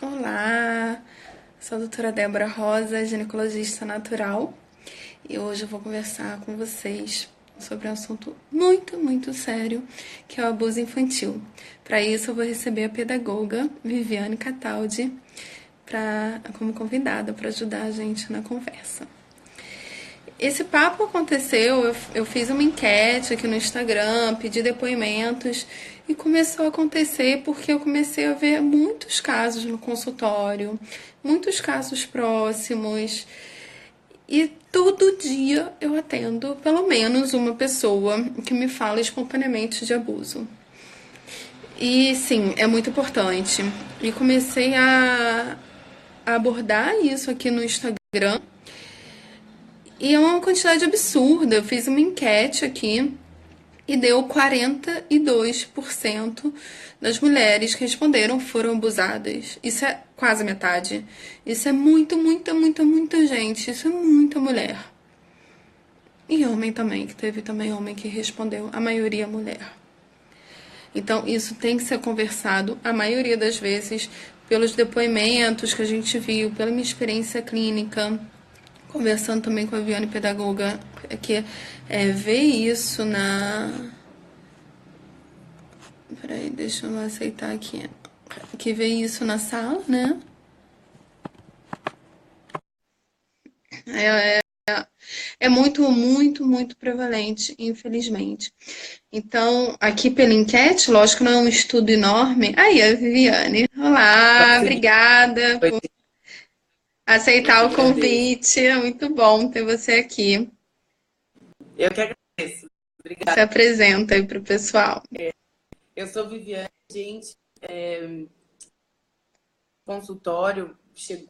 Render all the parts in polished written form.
Olá, sou a doutora Débora Rosa, ginecologista natural, e hoje eu vou conversar com vocês sobre um assunto muito sério, que é o abuso infantil. Para isso, eu vou receber a pedagoga Viviane Cataldi como convidada para ajudar a gente na conversa. Esse papo aconteceu, eu fiz uma enquete aqui no Instagram, pedi depoimentos e começou a acontecer porque eu comecei a ver muitos casos no consultório, muitos casos próximos e todo dia eu atendo pelo menos uma pessoa que me fala espontaneamente de abuso. E sim, é muito importante. E comecei a abordar isso aqui no Instagram. E é uma quantidade absurda. Eu fiz uma enquete aqui e deu 42% das mulheres que responderam foram abusadas. Isso é quase metade. Isso é muita gente. Isso é muita mulher. E homem também, que teve também homem que respondeu, a maioria mulher. Então, isso tem que ser conversado, a maioria das vezes, pelos depoimentos que a gente viu, pela minha experiência clínica, conversando também com a Viviane Pedagoga, que vê isso na... Peraí, deixa eu aceitar aqui. Que vê isso na sala, né? É, é muito prevalente, infelizmente. Então, aqui pela enquete, lógico que não é um estudo enorme. Aí, a Viviane. Olá, Consegui. obrigada por Eu aceitar que o agradeço. convite. É muito bom ter você aqui. Eu que agradeço. Se Obrigada. apresenta aí para o pessoal. Eu sou Viviane, gente, consultório, chegou,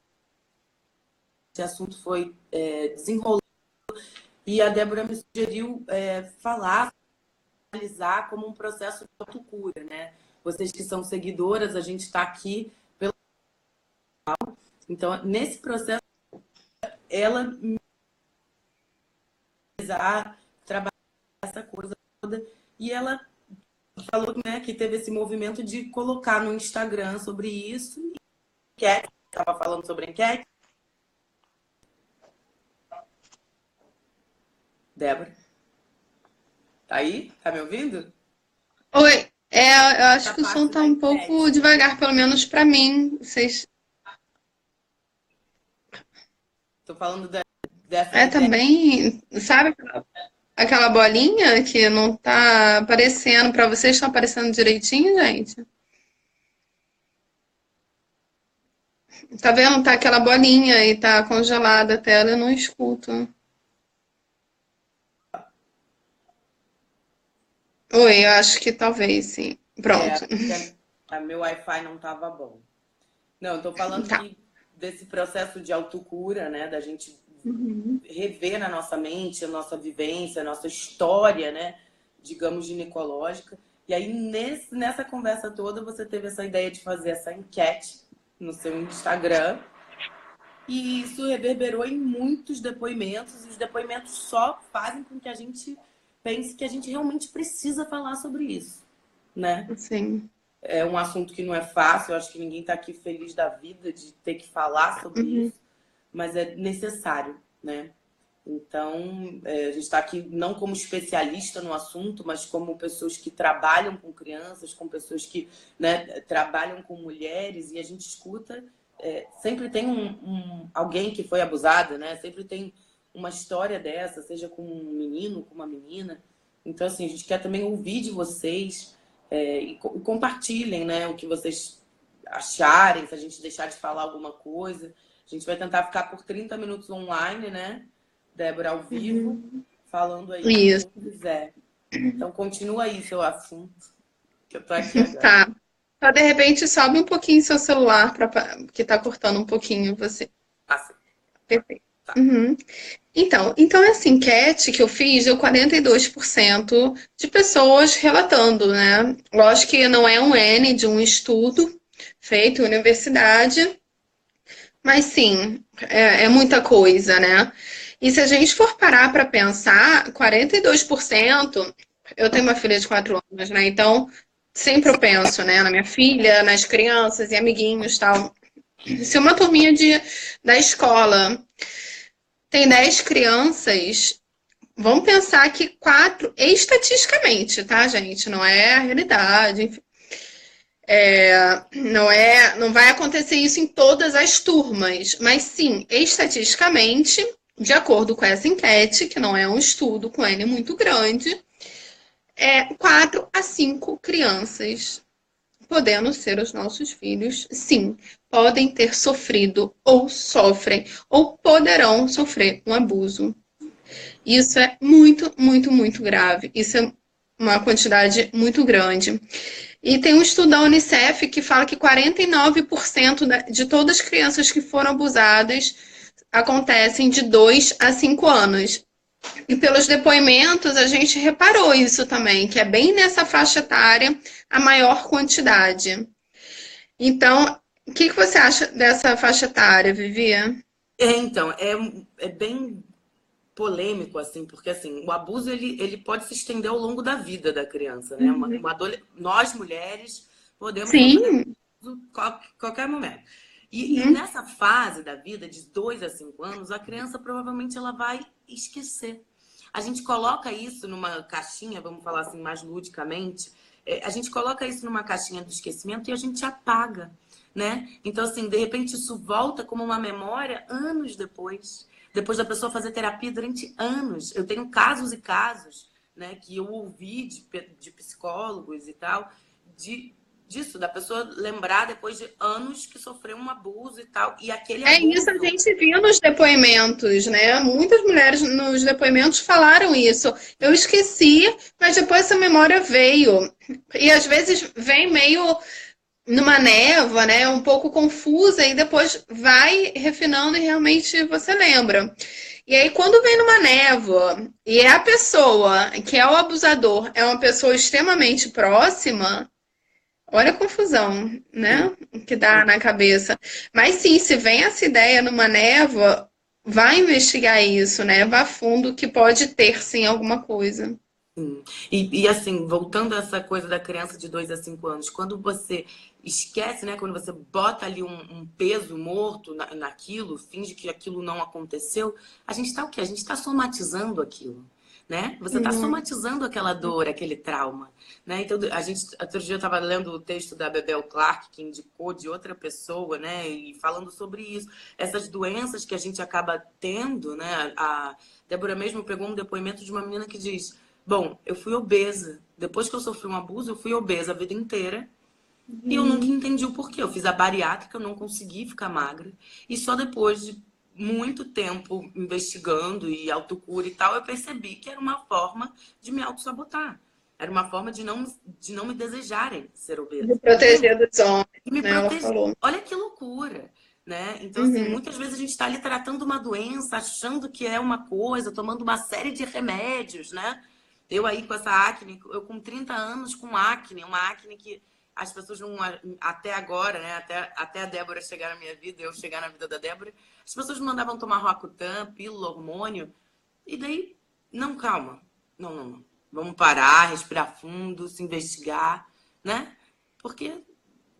esse assunto foi desenrolado e a Débora me sugeriu falar, analisar como um processo de autocura, né? Vocês que são seguidoras, a gente está aqui pelo... Então, nesse processo, ela me fez a trabalhar essa coisa toda e ela falou, né, que teve esse movimento de colocar no Instagram sobre isso. Enquete, estava falando sobre enquete. Débora, tá aí? Tá me ouvindo? Oi, eu acho Essa que o som parte tá da um pouco enquete. devagar, pelo menos para mim. Vocês... Tô falando dessa Tá enquete. bem. Sabe aquela bolinha que não tá aparecendo para vocês? Estão aparecendo direitinho, gente? Tá vendo? Tá aquela bolinha e tá congelada a tela, eu não escuto. Oi, eu acho que talvez sim. Pronto. Que a meu Wi-Fi não tava bom. Não, eu tô falando Tá. que desse processo de autocura, né, da gente rever na nossa mente a nossa vivência, a nossa história, né, digamos, ginecológica. E aí, nessa conversa toda, você teve essa ideia de fazer essa enquete no seu Instagram. E isso reverberou em muitos depoimentos, e os depoimentos só fazem com que a gente pense que a gente realmente precisa falar sobre isso, né? Sim. É um assunto que não é fácil, eu acho que ninguém está aqui feliz da vida de ter que falar sobre Uhum. isso, mas é necessário, né? Então, a gente está aqui não como especialista no assunto, mas como pessoas que trabalham com crianças, com pessoas que, né, trabalham com mulheres, e a gente escuta, sempre tem alguém que foi abusado, né? Sempre tem uma história dessa, seja com um menino, com uma menina. Então, assim, a gente quer também ouvir de vocês e compartilhem, né, o que vocês acharem, se a gente deixar de falar alguma coisa. A gente vai tentar ficar por 30 minutos online, né? Débora, ao vivo, falando aí o que a Isso. gente quiser. Então, continua aí seu assunto, que eu tô aqui agora. Tá. Só de repente sobe um pouquinho seu celular, que tá cortando um pouquinho você. Ah, sim. Perfeito. Tá. Uhum. Então, essa enquete que eu fiz deu 42% de pessoas relatando, né? Lógico que não é um N de um estudo feito em universidade, mas sim, é muita coisa, né? E se a gente for parar para pensar, 42%, eu tenho uma filha de 4 anos, né? Então, sempre eu penso, né, na minha filha, nas crianças e amiguinhos, tal. Se uma turminha da escola tem 10 crianças, vamos pensar que 4, estatisticamente, tá, gente? Não é a realidade, enfim. Não vai acontecer isso em todas as turmas, mas sim, estatisticamente, de acordo com essa enquete, que não é um estudo com N muito grande, 4 a 5 crianças, podendo ser os nossos filhos, sim, podem ter sofrido ou sofrem ou poderão sofrer um abuso. Isso é muito, muito, muito grave. Isso é uma quantidade muito grande. E tem um estudo da Unicef que fala que 49% de todas as crianças que foram abusadas acontecem de 2 a 5 anos. E pelos depoimentos, a gente reparou isso também, que é bem nessa faixa etária a maior quantidade. Então, o que você acha dessa faixa etária, Vivi? Então, é bem polêmico, assim, porque assim, o abuso ele pode se estender ao longo da vida da criança, né? Nós, mulheres, podemos sofrer Sim. abuso qualquer momento. E Uhum. nessa fase da vida, de 2 a 5 anos, a criança provavelmente ela vai esquecer. A gente coloca isso numa caixinha, vamos falar assim mais ludicamente, a gente coloca isso numa caixinha do esquecimento e a gente apaga, né? Então, assim, de repente isso volta como uma memória anos depois da pessoa fazer terapia durante anos. Eu tenho casos e casos, né, que eu ouvi de psicólogos e tal, disso, da pessoa lembrar depois de anos que sofreu um abuso e tal. E aquele É isso, a abuso. gente viu nos depoimentos, né? Muitas mulheres nos depoimentos falaram isso. Eu esqueci, mas depois essa memória veio. E às vezes vem meio numa névoa, né? Um pouco confusa, e depois vai refinando e realmente você lembra. E aí, quando vem numa névoa e é a pessoa que é o abusador, é uma pessoa extremamente próxima. Olha a confusão, Sim, né? Que dá na cabeça. Mas sim, se vem essa ideia numa névoa, vai investigar isso, né? Vá a fundo que pode ter sim alguma coisa. sim. E assim, voltando a essa coisa da criança de 2 a 5 anos, quando você esquece, né? Quando você bota ali um peso morto naquilo, finge que aquilo não aconteceu, a gente está o quê? A gente está somatizando aquilo. Né? Você está Uhum. somatizando aquela dor, aquele trauma, né? Então a gente outro dia eu estava lendo o texto da Bebel Clark que indicou de outra pessoa, né? E falando sobre isso, essas doenças que a gente acaba tendo, né? A Débora mesmo pegou um depoimento de uma menina que diz: bom, eu fui obesa. Depois que eu sofri um abuso, eu fui obesa a vida inteira. E eu nunca Uhum. entendi o porquê. Eu fiz a bariátrica, eu não consegui ficar magra. E só depois de muito tempo investigando e autocura e tal, eu percebi que era uma forma de me auto-sabotar. Era uma forma de não me desejarem ser De obesa. proteger dos homens, E me né? Ela proteger. falou. Olha que loucura, né? Então, assim, Uhum. muitas vezes a gente está ali tratando uma doença, achando que é uma coisa, tomando uma série de remédios, né? Eu aí com essa acne, eu com 30 anos com acne, uma acne que as pessoas não, até agora, né? Até a Débora chegar na minha vida, eu chegar na vida da Débora, as pessoas me mandavam tomar Roacutan, pílula, hormônio, e daí, não, calma, não, não, não. Vamos parar, respirar fundo, se investigar, né? Porque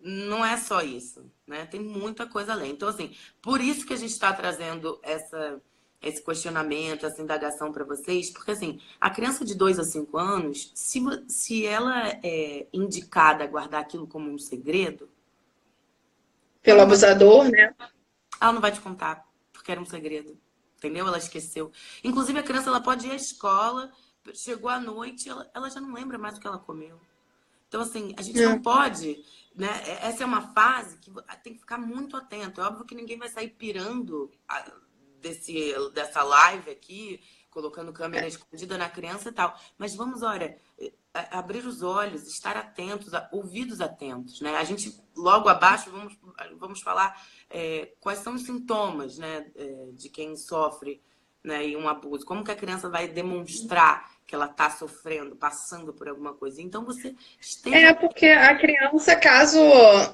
não é só isso, né? Tem muita coisa além. Então, assim, por isso que a gente está trazendo esse questionamento, essa indagação para vocês, porque, assim, a criança de 2 a 5 anos, se ela é indicada a guardar aquilo como um segredo, ela Pelo não vai, abusador, né? ela não vai te contar, porque era um segredo, entendeu? Ela esqueceu. Inclusive, a criança ela pode ir à escola, chegou à noite, ela já não lembra mais o que ela comeu. Então, assim, a gente não É. pode, né? Essa é uma fase que tem que ficar muito atento. É óbvio que ninguém vai sair pirando dessa live aqui, colocando câmera escondida na criança e tal. Mas vamos, olha, abrir os olhos, estar atentos, ouvidos atentos, né? A gente, logo abaixo, vamos falar quais são os sintomas, né, de quem sofre, né, e um abuso. Como que a criança vai demonstrar que ela está sofrendo, passando por alguma coisa. Então, você É esteja. porque a criança, caso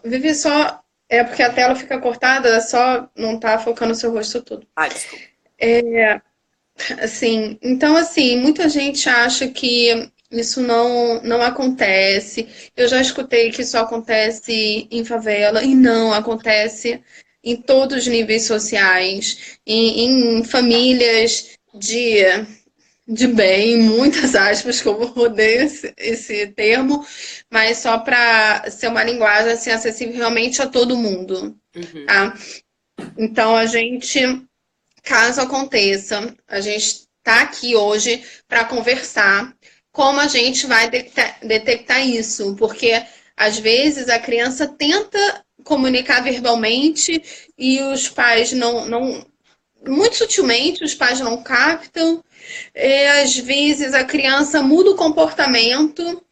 vive só. É porque a tela fica cortada, só não tá focando o seu rosto todo. Ah, desculpa. Assim, então assim, muita gente acha que isso não acontece. Eu já escutei que isso acontece em favela e não acontece. em todos os níveis sociais, em famílias de bem, muitas aspas, que eu odeio esse termo, mas só para ser uma linguagem assim, acessível realmente a todo mundo, Uhum. tá? Então, a gente, caso aconteça, a gente está aqui hoje para conversar como a gente vai detectar isso, porque às vezes a criança tenta comunicar verbalmente e os pais não muito sutilmente, os pais não captam. Às vezes a criança muda o comportamento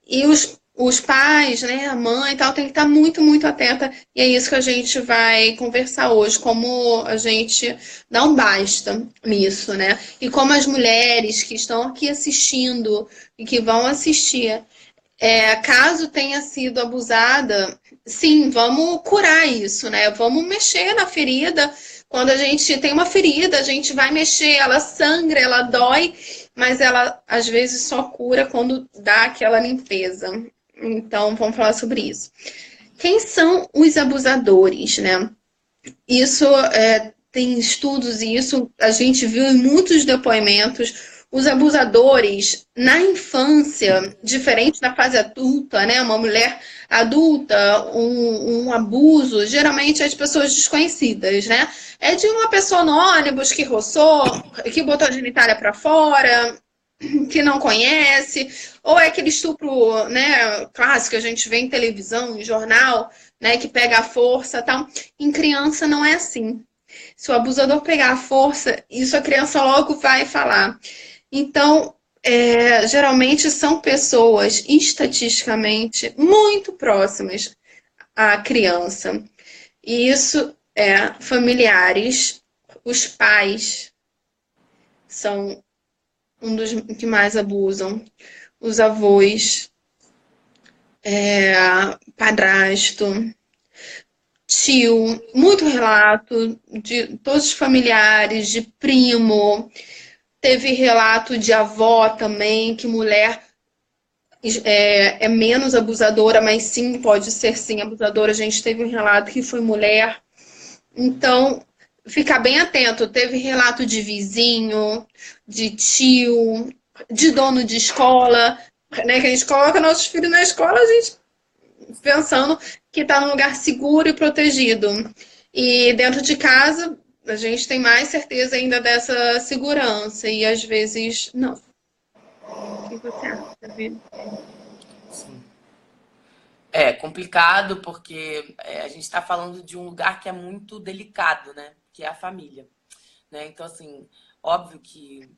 e os pais, né, a mãe e tal, tem que estar muito, muito atenta. E é isso que a gente vai conversar hoje, como a gente dá um basta nisso, né? E como as mulheres que estão aqui assistindo e que vão assistir, caso tenha sido abusada, sim, vamos curar isso, né? Vamos mexer na ferida. Quando a gente tem uma ferida, a gente vai mexer, ela sangra, ela dói, mas ela às vezes só cura quando dá aquela limpeza. Então, vamos falar sobre isso. Quem são os abusadores, né? Isso tem estudos e isso a gente viu em muitos depoimentos. Os abusadores na infância, diferente da fase adulta, né? Uma mulher adulta, um abuso, geralmente é de pessoas desconhecidas, né? É de uma pessoa no ônibus que roçou, que botou a genitália para fora, que não conhece, ou é aquele estupro, né, clássico que a gente vê em televisão, em jornal, né, que pega a força, tal. Em criança não é assim. Se o abusador pegar a força, isso a criança logo vai falar. Então, geralmente são pessoas estatisticamente muito próximas à criança. E isso é familiares, os pais são um dos que mais abusam, os avós, padrasto, tio, muito relato de todos os familiares, de primo, teve relato de avó também, que mulher é menos abusadora, mas sim, pode ser sim abusadora. A gente teve um relato que foi mulher. Então, ficar bem atento. Teve relato de vizinho, de tio, de dono de escola, né? Que a gente coloca nossos filhos na escola, a gente pensando que está num lugar seguro e protegido. E dentro de casa, a gente tem mais certeza ainda dessa segurança. E às vezes, não. O que você acha, Vitor? Sim. É complicado porque a gente está falando de um lugar que é muito delicado, né? Que é a família, né? Então, assim, óbvio que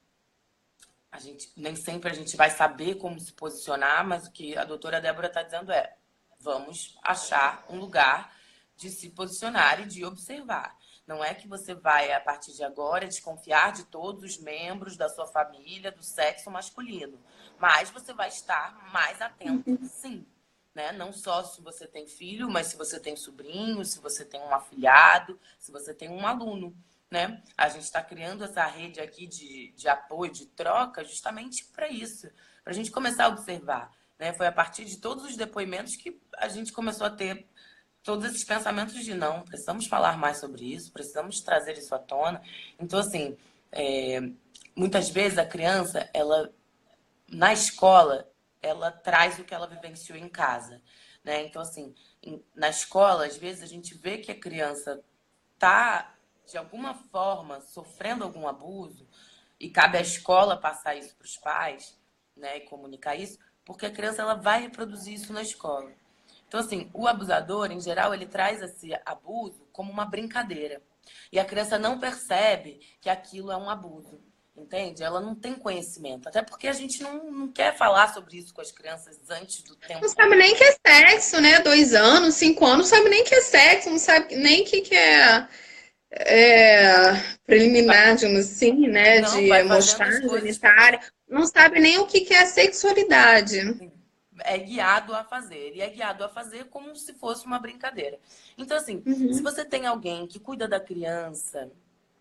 a gente nem sempre a gente vai saber como se posicionar, mas o que a doutora Débora está dizendo é: vamos achar um lugar de se posicionar e de observar. Não é que você vai, a partir de agora, desconfiar de todos os membros da sua família do sexo masculino, mas você vai estar mais atento, sim. Né? Não só se você tem filho, mas se você tem sobrinho, se você tem um afilhado, se você tem um aluno. Né? A gente está criando essa rede aqui de apoio, de troca, justamente para isso, para a gente começar a observar. Né? Foi a partir de todos os depoimentos que a gente começou a ter todos esses pensamentos de não, precisamos falar mais sobre isso, precisamos trazer isso à tona. Então, assim, muitas vezes a criança, ela na escola, ela traz o que ela vivenciou em casa. Né? Então, assim, na escola, às vezes a gente vê que a criança está de alguma forma, sofrendo algum abuso, e cabe à escola passar isso para os pais, né, e comunicar isso, porque a criança ela vai reproduzir isso na escola. Então, assim, o abusador, em geral, ele traz esse abuso como uma brincadeira. E a criança não percebe que aquilo é um abuso. Entende? Ela não tem conhecimento. Até porque a gente não quer falar sobre isso com as crianças antes do Não tempo. sabe nem que é sexo, né? 2 anos, 5 anos, não sabe nem que é sexo, não sabe nem que preliminar, digamos assim, né? Não, De vai fazendo mostrar as a coisas genitália, porque não sabe nem o que é sexualidade. é guiado a fazer. Ele é guiado a fazer como se fosse uma brincadeira. Então, assim, se Uhum. você tem alguém que cuida da criança,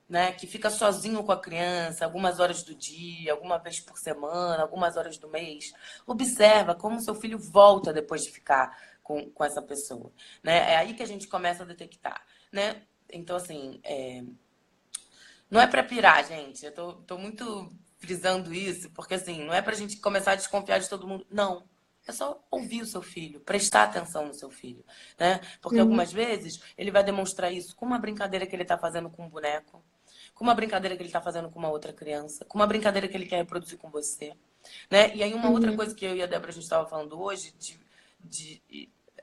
né, que fica sozinho com a criança algumas horas do dia, alguma vez por semana, algumas horas do mês, observa como seu filho volta depois de ficar com essa pessoa, né? É aí que a gente começa a detectar, né? Então, assim, não é para pirar, gente. Eu tô muito frisando isso, porque, assim, não é pra gente começar a desconfiar de todo mundo. Não. É só ouvir o seu filho, prestar atenção no seu filho, né? Porque Uhum. algumas vezes ele vai demonstrar isso com uma brincadeira que ele tá fazendo com um boneco, com uma brincadeira que ele tá fazendo com uma outra criança, com uma brincadeira que ele quer reproduzir com você, né? E aí uma outra Uhum. coisa que eu e a Débora a gente estava falando hoje, de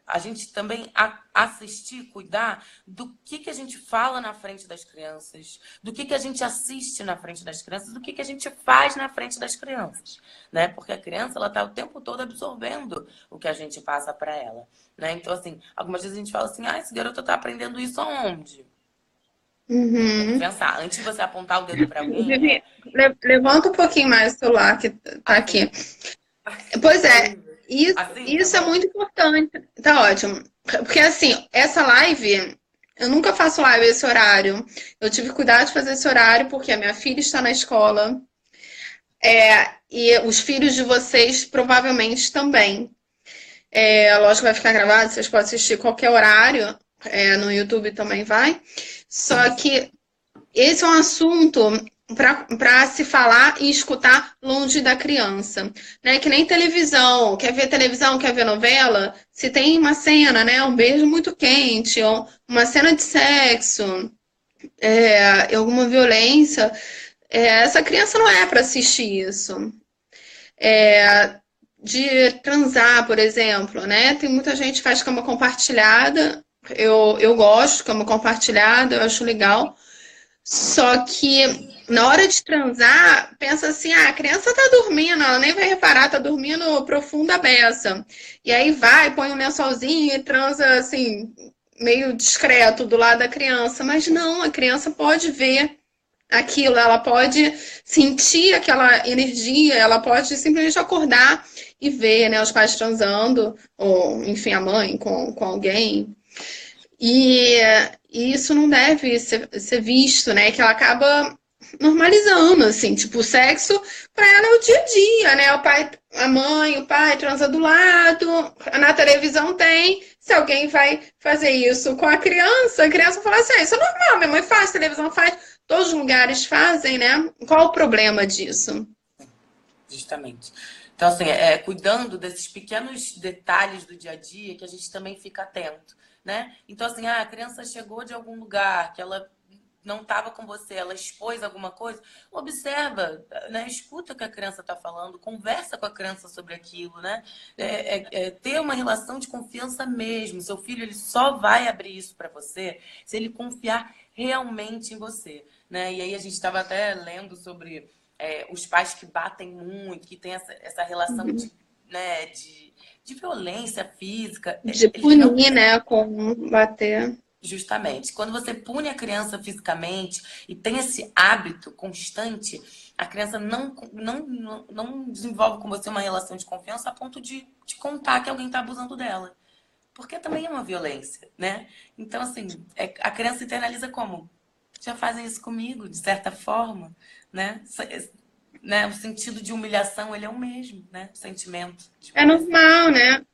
a gente também assistir, cuidar do que a gente fala na frente das crianças, do que a gente assiste na frente das crianças, do que a gente faz na frente das crianças, né? Porque a criança, ela tá o tempo todo absorvendo o que a gente passa para ela, né? Então, assim, algumas vezes a gente fala assim, esse garoto tá aprendendo isso aonde? Tem que Uhum. pensar. Antes de você apontar o dedo para alguém, Vivi, levanta um pouquinho mais o celular que tá aqui. assim, Pois tá é, horrível. isso, Assim, tá isso é bom? muito importante. Tá ótimo. Porque assim, essa live, eu nunca faço live esse horário. Eu tive que cuidar de fazer esse horário porque a minha filha está na escola. E os filhos de vocês provavelmente também. Lógico que vai ficar gravado, vocês podem assistir qualquer horário. No YouTube também vai. Só que esse é um assunto para se falar e escutar longe da criança, né? Que nem televisão, quer ver televisão, quer ver novela? Se tem uma cena, né? Um beijo muito quente, ou uma cena de sexo, alguma violência, essa criança não é para assistir isso. De transar, por exemplo, né? Tem muita gente que faz cama compartilhada. Eu gosto de cama compartilhada, eu acho legal. Só que na hora de transar, pensa assim, a criança tá dormindo, ela nem vai reparar, tá dormindo profunda beça. E aí vai, põe um lençolzinho e transa assim, meio discreto do lado da criança. Mas não, a criança pode ver aquilo, ela pode sentir aquela energia, ela pode simplesmente acordar e ver, né, os pais transando, ou enfim, a mãe com alguém. E, e isso não deve ser visto, né? Que ela acaba normalizando, assim, tipo, o sexo para ela é o dia a dia, né? O pai, a mãe, o pai transa do lado, na televisão tem. Se alguém vai fazer isso com a criança fala assim, isso é normal, minha mãe faz, televisão faz, todos os lugares fazem, né? Qual o problema disso? Justamente. Então, assim, cuidando desses pequenos detalhes do dia a dia que a gente também fica atento, né? Então, assim, a criança chegou de algum lugar que ela não estava com você, ela expôs alguma coisa, observa, né? Escuta o que a criança está falando, conversa com a criança sobre aquilo, né? Ter uma relação de confiança mesmo. Seu filho, ele só vai abrir isso para você se ele confiar realmente em você, né? E aí a gente estava até lendo sobre os pais que batem muito, que tem essa relação Uhum. né, de violência física, De eles não. punir, né? Com bater. Justamente. Quando você pune a criança fisicamente e tem esse hábito constante, a criança não desenvolve com você uma relação de confiança a ponto de contar que alguém está abusando dela. Porque também é uma violência, né? Então, assim, a criança internaliza como? Já fazem isso comigo, de certa forma, né? Né? O sentido de humilhação, ele é o mesmo, né? O sentimento de É humilhação. normal, né?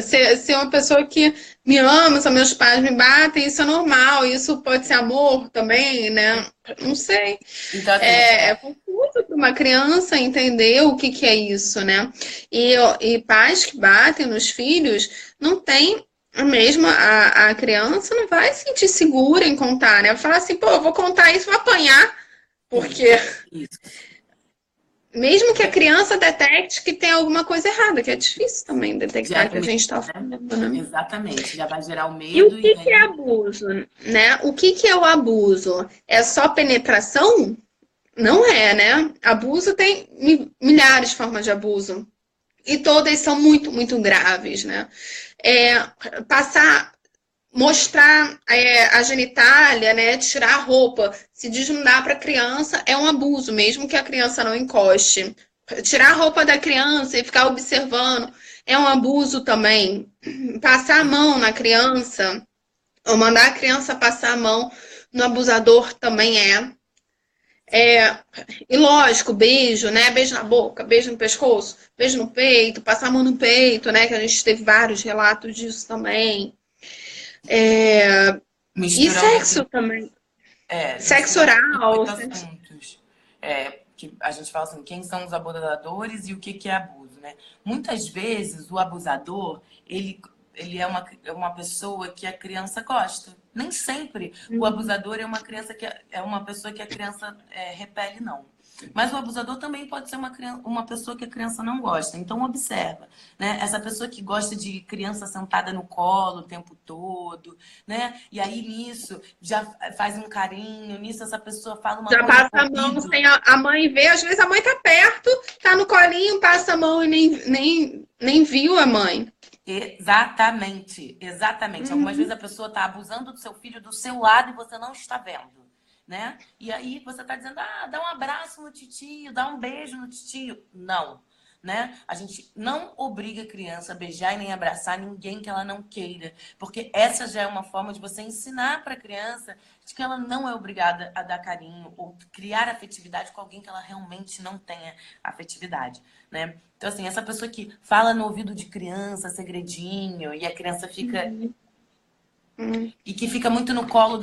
Ser uma pessoa que me ama, se meus pais me batem, isso é normal. Isso pode ser amor também, né? Não sei. Então, assim, É confuso para uma criança entender o que é isso, né? E pais que batem nos filhos não tem a mesma. A criança não vai se sentir segura em contar, né? Vai falar assim, pô, eu vou contar isso, vou apanhar, porque isso, isso. mesmo que a criança detecte que tem alguma coisa errada, que é difícil também detectar Gera que o a medo, gente está né? falando, né? Exatamente. Já vai gerar o E o medo e que que é aí. abuso, né? O que que é o abuso? É só penetração? Não é, né? Abuso tem milhares de formas de abuso. E todas são muito, muito graves, né? É, passar, mostrar a genitália, né? Tirar a roupa, se desnudar para a criança é um abuso, mesmo que a criança não encoste. Tirar a roupa da criança e ficar observando é um abuso também. Passar a mão na criança, ou mandar a criança passar a mão no abusador também é. E lógico, beijo, né? Beijo na boca, beijo no pescoço, beijo no peito, passar a mão no peito, né? Que a gente teve vários relatos disso também. E Misturando sexo aqui, também. Sexo misturando aqui oral, dois sexo... assuntos. Que a gente fala assim, quem são os abusadores e o que é abuso, né? Muitas vezes o abusador, ele é uma pessoa que a criança gosta. Nem sempre o abusador é uma criança é uma pessoa que a criança repele, não. Mas o abusador também pode ser uma pessoa que a criança não gosta. Então, observa, né? Essa pessoa que gosta de criança sentada no colo o tempo todo, né? E aí, nisso, já faz um carinho. Nisso, essa pessoa fala uma Já coisa passa pro a mão ouvido. sem a mãe ver. Às vezes a mãe tá perto, tá no colinho, passa a mão e nem viu a mãe. Exatamente, exatamente. Algumas vezes a pessoa está abusando do seu filho do seu lado e você não está vendo, né? E aí você está dizendo, dá um abraço no titio, dá um beijo no titio. Não, né? A gente não obriga a criança a beijar e nem abraçar ninguém que ela não queira, porque essa já é uma forma de você ensinar para a criança de que ela não é obrigada a dar carinho ou criar afetividade com alguém que ela realmente não tenha afetividade, né? Então, assim, essa pessoa que fala no ouvido de criança, segredinho, e a criança fica e que fica muito no colo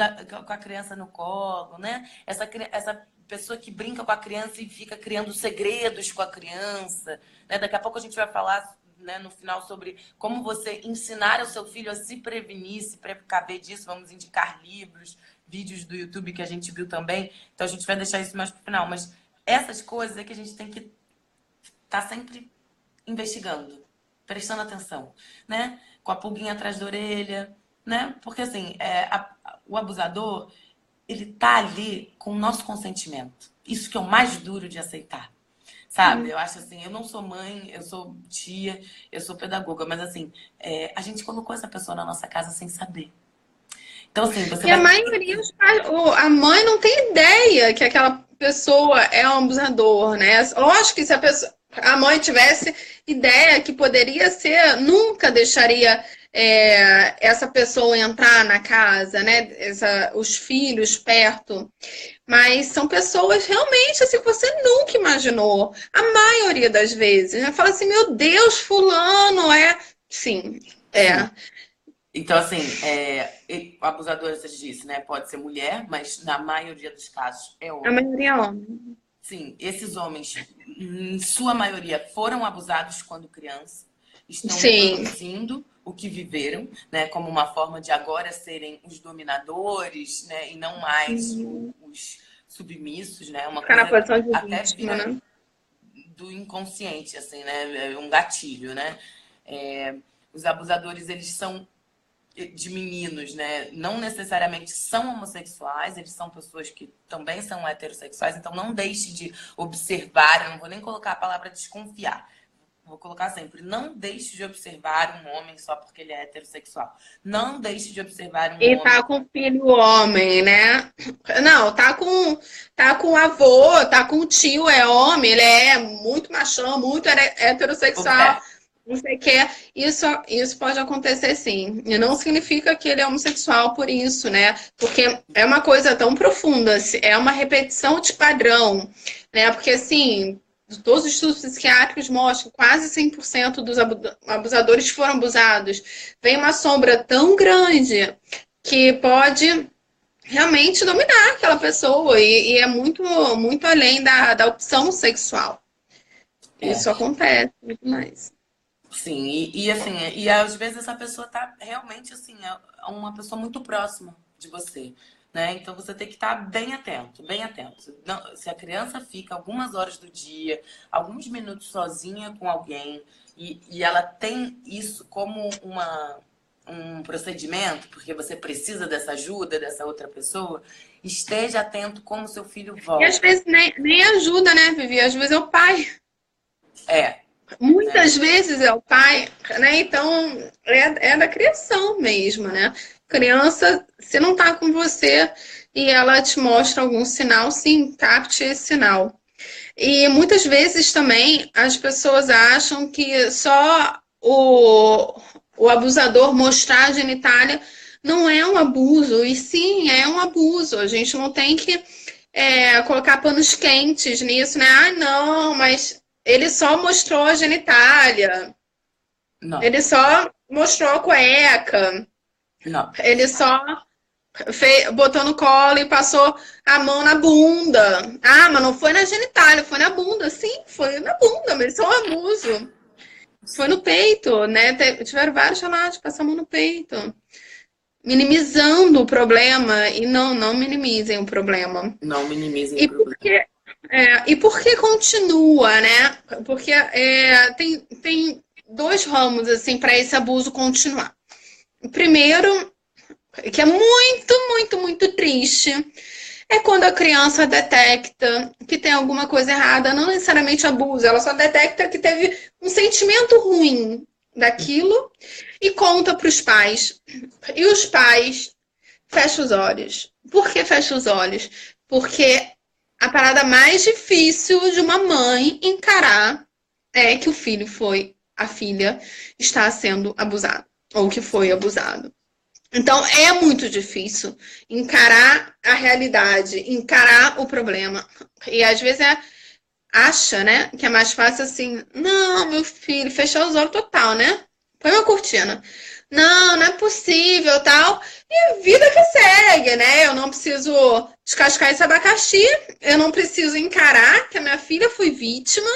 com a criança no colo, né? Essa pessoa que brinca com a criança e fica criando segredos com a criança, né? Daqui a pouco a gente vai falar, né, no final sobre como você ensinar o seu filho a se prevenir, se precaver disso. Vamos indicar livros, vídeos do YouTube que a gente viu também. Então a gente vai deixar isso mais pro final. Mas essas coisas é que a gente tem que estar sempre investigando, prestando atenção, né? Com a pulguinha atrás da orelha, né? Porque assim, o abusador, ele tá ali com o nosso consentimento. Isso que é o mais duro de aceitar. Sabe? Eu acho assim, eu não sou mãe, eu sou tia, eu sou pedagoga, mas assim, a gente colocou essa pessoa na nossa casa sem saber. Então, assim, você E a vai. maioria, a mãe não tem ideia que aquela pessoa é um abusador, né? Lógico que se a mãe tivesse ideia que poderia ser, nunca deixaria essa pessoa entrar na casa, né? Os filhos perto. Mas são pessoas realmente assim que você nunca imaginou. A maioria das vezes, né? Fala assim, meu Deus, fulano é. Sim, Sim. é. Então, assim, o abusador, você disse, né? Pode ser mulher, mas na maioria dos casos é A homem. maioria é homem. Sim, esses homens, em sua maioria, foram abusados quando criança, estão Sim. reproduzindo o que viveram, né? Como uma forma de agora serem os dominadores, né? E não mais os submissos, né? Uma Ficar na coisa posição de até vítima, vira né? do inconsciente, assim, né? Um gatilho, né? Os abusadores, eles são de meninos, né? Não necessariamente são homossexuais, eles são pessoas que também são heterossexuais, então não deixe de observar, eu não vou nem colocar a palavra desconfiar, vou colocar sempre, não deixe de observar um homem só porque ele é heterossexual. Não deixe de observar um E homem. tá com o filho homem, né? Não, tá com o avô, tá com o tio, é homem, ele é muito machão, muito heterossexual, não sei o que. Isso pode acontecer sim. E não significa que ele é homossexual por isso, né? Porque é uma coisa tão profunda, é uma repetição de padrão, né? Porque assim, todos os estudos psiquiátricos mostram que quase 100% dos abusadores foram abusados. Vem uma sombra tão grande que pode realmente dominar aquela pessoa e é muito, muito além da opção sexual. É, Isso acontece muito mais. sim, assim, e às vezes essa pessoa tá realmente assim, é uma pessoa muito próxima de você, né? Então você tem que estar bem atento, bem atento. Se a criança fica algumas horas do dia, alguns minutos sozinha com alguém, e ela tem isso como um procedimento, porque você precisa dessa ajuda dessa outra pessoa, esteja atento como seu filho E às volta. vezes nem ajuda, né, Vivi? Às vezes é o pai. É, né? Muitas vezes é o pai, né? Então é da criação mesmo, né? Criança, se não tá com você e ela te mostra algum sinal, sim, capte esse sinal. E muitas vezes também as pessoas acham que só o abusador mostrar a genitália não é um abuso, e sim, é um abuso. A gente não tem que colocar panos quentes nisso, né? Ah, não, mas ele só mostrou a genitália. Não, Ele só mostrou a cueca. não. Ele só botou no colo e passou a mão na bunda. Ah, mas não foi na genitália, foi na bunda. Sim, foi na bunda, mas isso é um abuso. Foi no peito, né? Tiveram vários relatos, passar a mão no peito. Minimizando o problema e não minimizem o problema. Não minimizem E o problema. e por que continua, né? Porque tem dois ramos assim para esse abuso continuar. O primeiro, que é muito, muito, muito triste, é quando a criança detecta que tem alguma coisa errada, não necessariamente abuso, ela só detecta que teve um sentimento ruim daquilo e conta para os pais. E os pais fecham os olhos. Por que fecham os olhos? Porque a parada mais difícil de uma mãe encarar é que a filha está sendo abusada, ou que foi abusado. Então, é muito difícil encarar a realidade, encarar o problema. E às vezes acha, né, que é mais fácil assim, não, meu filho, fechar os olhos total, né? Põe uma cortina. Não é possível, tal. E a vida que segue, né? Eu não preciso descascar esse abacaxi, eu não preciso encarar que a minha filha foi vítima.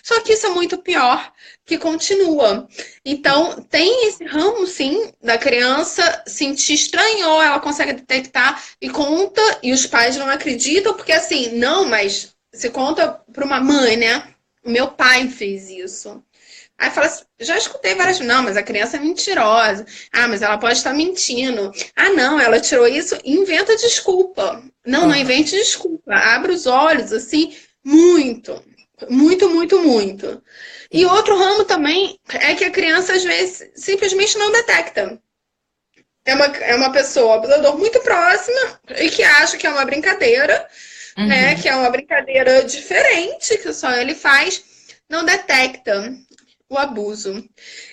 Só que isso é muito pior, que continua. Então, tem esse ramo, sim, da criança sentir estranhou, ela consegue detectar e conta, e os pais não acreditam, porque assim, não, mas você conta para uma mãe, né? O meu pai fez isso. Aí fala assim, já escutei várias vezes, não, mas a criança é mentirosa. Ah, mas ela pode estar mentindo. Ah, não, ela tirou isso, inventa desculpa. Não invente desculpa. Abre os olhos, assim, muito. Muito, muito, muito. E outro ramo também é que a criança, às vezes, simplesmente não detecta. É uma pessoa, abusador muito próxima e que acha que é uma brincadeira, né? Que é uma brincadeira diferente, que só ele faz, não detecta o abuso.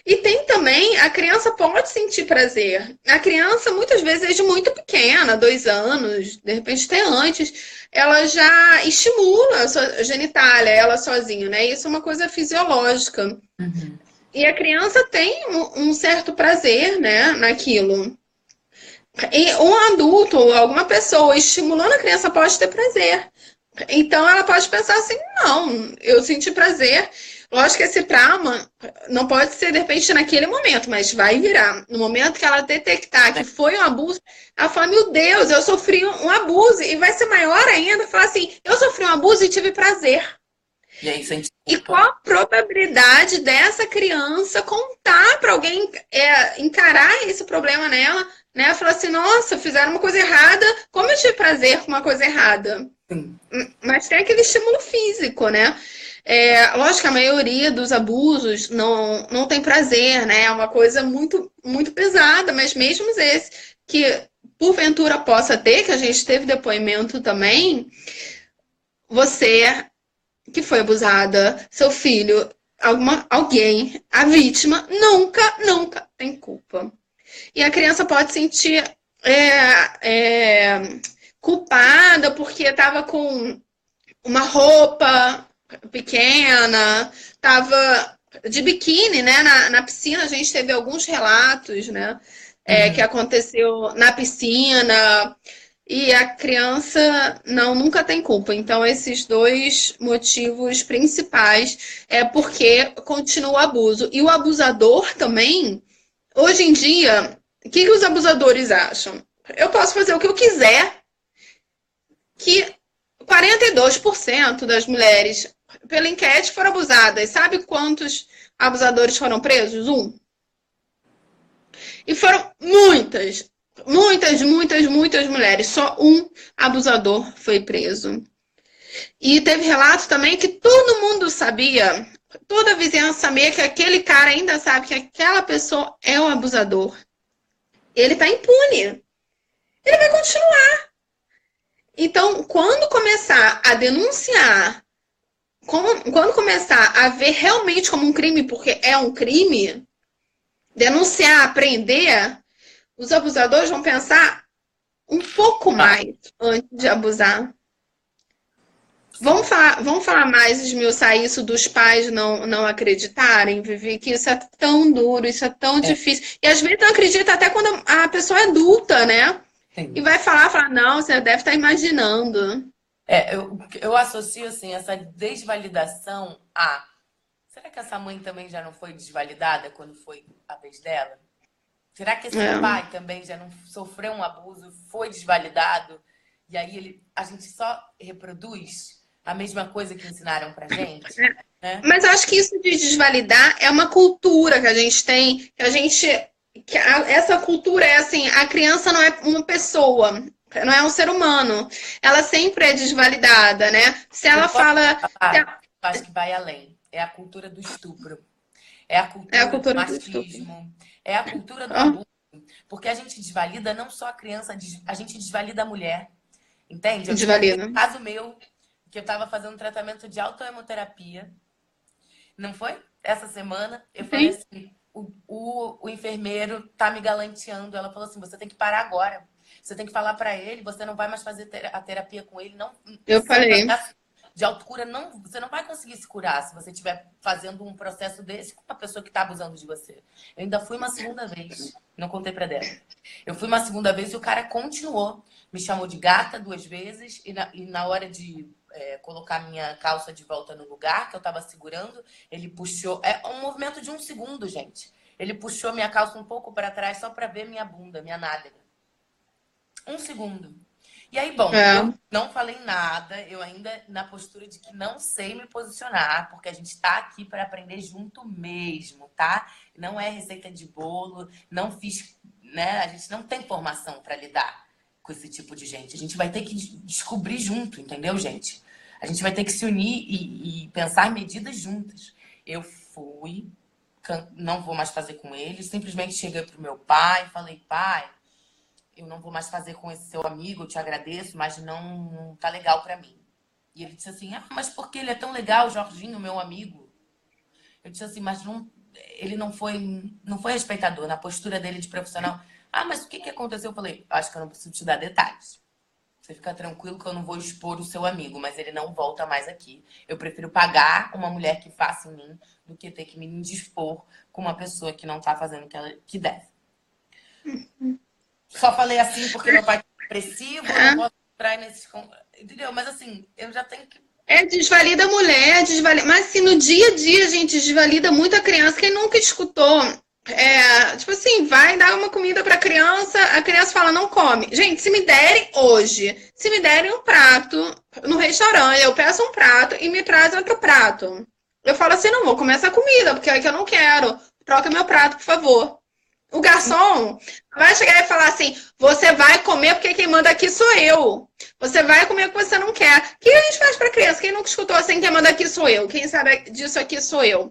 E tem também, a criança pode sentir prazer. A criança, muitas vezes, desde muito pequena, 2 anos, de repente até antes, ela já estimula a sua genitália, ela sozinha, né? Isso é uma coisa fisiológica. E a criança tem um certo prazer, né, naquilo. E um adulto, alguma pessoa estimulando a criança pode ter prazer. Então ela pode pensar assim, não, eu senti prazer. Lógico que esse trauma não pode ser, de repente, naquele momento, mas vai virar. No momento que ela detectar que foi um abuso, ela fala, meu Deus, eu sofri um abuso. E vai ser maior ainda, falar assim, eu sofri um abuso e tive prazer. E aí, sente E qual a probabilidade dessa criança contar para alguém encarar esse problema nela, né? Falar assim, nossa, fizeram uma coisa errada, como eu tive prazer com uma coisa errada? Mas tem aquele estímulo físico, né? Lógico que a maioria dos abusos não tem prazer, né? É uma coisa muito, muito pesada, mas mesmo esse que porventura possa ter, que a gente teve depoimento também, você que foi abusada, seu filho, alguém, a vítima, nunca tem culpa. E a criança pode sentir culpada porque estava com uma roupa pequena, estava de biquíni, né? Na piscina, a gente teve alguns relatos, né? Que aconteceu na piscina. E a criança nunca tem culpa. Então, esses dois motivos principais é porque continua o abuso. E o abusador também, hoje em dia, o que os abusadores acham? Eu posso fazer o que eu quiser, que 42% das mulheres, pela enquete, foram abusadas. Sabe quantos abusadores foram presos? 1. E foram muitas mulheres. Só 1 abusador foi preso. E teve relato também que todo mundo sabia, toda a vizinhança sabia que aquele cara ainda sabe que aquela pessoa é o abusador. Ele tá impune. Ele vai continuar. Então, quando começar a denunciar, quando começar a ver realmente como um crime, porque é um crime, denunciar, prender, os abusadores vão pensar um pouco mais antes de abusar. Vamos falar mais, esmiuçar isso dos pais não acreditarem, Vivi, que isso é tão duro, isso é tão É, difícil. E às vezes não acredita até quando a pessoa é adulta, né? E sim. vai falar, não, você deve estar imaginando. Eu associo assim, essa desvalidação a. Será que essa mãe também já não foi desvalidada quando foi a vez dela? Será que esse É. pai também já não sofreu um abuso, foi desvalidado? E aí a gente só reproduz a mesma coisa que ensinaram pra gente, né? Mas eu acho que isso de desvalidar é uma cultura que a gente tem, que a gente. Essa cultura é assim, a criança não é uma pessoa, não é um ser humano. Ela sempre é desvalidada, né? Se Eu ela posso fala. Se falar, a- acho que vai além. É a cultura do estupro, é a É a cultura do cultura do estupro. machismo, é a cultura do Ó, abuso. Porque a gente desvalida não só a criança, a gente desvalida a mulher. Entende? Eu tenho um desvalida. caso meu que eu estava fazendo um tratamento de autoemoterapia. Não foi? Essa semana eu falei Sim, assim: o enfermeiro tá me galanteando. Ela falou assim: você tem que parar agora. Você tem que falar para ele, você não vai mais fazer a terapia com ele. Não, eu seu falei. processo de autocura, não, você não vai conseguir se curar se você estiver fazendo um processo desse com uma pessoa que está abusando de você. Eu ainda fui uma segunda vez, não contei para dela. Eu fui uma segunda vez e o cara continuou. Me chamou de gata 2 vezes e na hora de colocar minha calça de volta no lugar que eu tava segurando, ele puxou. É um movimento de 1 segundo, gente. Ele puxou minha calça um pouco para trás só para ver minha bunda, minha nádega. 1 segundo. E aí, bom, eu É. não falei nada, eu ainda na postura de que não sei me posicionar, porque a gente tá aqui para aprender junto mesmo, tá? Não é receita de bolo, não fiz, né? A gente não tem formação para lidar com esse tipo de gente. A gente vai ter que descobrir junto, entendeu, gente? A gente vai ter que se unir e pensar medidas juntas. Eu fui, não vou mais fazer com ele, simplesmente cheguei pro meu pai e falei, pai, eu não vou mais fazer com esse seu amigo, eu te agradeço, mas não tá legal pra mim. E ele disse assim, mas por que ele é tão legal, Jorginho, meu amigo? Eu disse assim, mas não, ele não foi respeitador na postura dele de profissional. Mas o que que aconteceu? Eu falei, acho que eu não preciso te dar detalhes. Você fica tranquilo que eu não vou expor o seu amigo, mas ele não volta mais aqui. Eu prefiro pagar uma mulher que faça em mim do que ter que me indispor com uma pessoa que não tá fazendo o que ela que deve. Só falei assim porque meu pai é depressivo, eu não É. posso entrar nesses. Entendeu? Mas assim, eu já tenho que. É, desvalida a mulher, desvalida. Mas assim, no dia a dia, a gente desvalida muito a criança. Quem nunca escutou? Tipo assim, vai dar uma comida pra criança, a criança fala, não come. Gente, se me derem hoje, se me derem um prato no restaurante, eu peço um prato e me traz outro prato. Eu falo assim, não vou comer essa comida, porque é que eu não quero. Troca meu prato, por favor. O garçom vai chegar e falar assim: você vai comer porque quem manda aqui sou eu. Você vai comer o que você não quer. O que a gente faz para criança? Quem nunca escutou assim, quem manda aqui sou eu. Quem sabe disso aqui sou eu.